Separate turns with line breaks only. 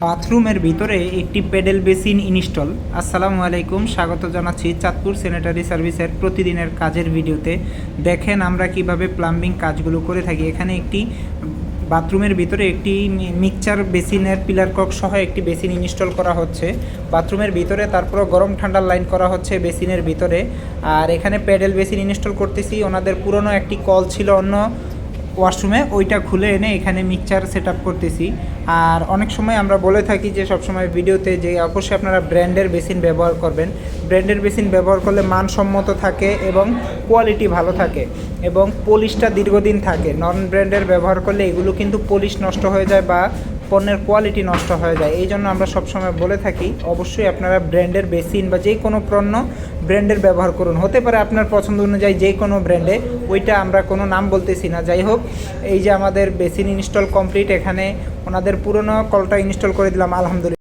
বাথরুমের ভিতরে একটি প্যাডেল বেসিন ইনস্টল। আসসালামু আলাইকুম, স্বাগত জানাচ্ছি চাঁদপুর স্যানিটারি সার্ভিসের প্রতিদিনের কাজের ভিডিওতে। দেখেন আমরা কিভাবে প্লাম্বিং কাজগুলো করে থাকি। এখানে একটি বাথরুমের ভিতরে একটি মিক্সচার বেসিনের পিলার কক সহ একটি বেসিন ইনস্টল করা হচ্ছে বাথরুমের ভিতরে। তারপর গরম ঠান্ডার লাইন করা হচ্ছে বেসিনের ভিতরে। আর এখানে প্যাডেল বেসিন ইনস্টল করতেছি। ওনাদের পুরনো একটি কল ছিল অন্য ওয়াশরুমে, ওইটা খুলে এনে এখানে মিক্সচার সেট আপ করতেছি। আর অনেক সময় আমরা বলে থাকি যে সবসময় ভিডিওতে যে অবশ্যই আপনারা ব্র্যান্ডের বেসিন ব্যবহার করবেন। ব্র্যান্ডের বেসিন ব্যবহার করলে মানসম্মত থাকে এবং কোয়ালিটি ভালো থাকে এবং পলিশটা দীর্ঘদিন থাকে। নন ব্র্যান্ডের ব্যবহার করলে এগুলো কিন্তু পলিশ নষ্ট হয়ে যায় বা পণ্যের কোয়ালিটি নষ্ট হয়ে যায়। এই জন্য আমরা সবসময় বলে থাকি অবশ্যই আপনারা ব্র্যান্ডের বেসিন বা যে কোনো পণ্য ব্র্যান্ডের ব্যবহার করুন। হতে পারে আপনার পছন্দ অনুযায়ী যে কোনো ব্র্যান্ডে, ওইটা আমরা কোনো নাম বলতেছি না। যাই হোক, এই যে আমাদের বেসিন ইনস্টল কমপ্লিট। এখানে ওনাদের পুরনো কলটা ইনস্টল করে দিলাম আলহামদুলিল্লাহ।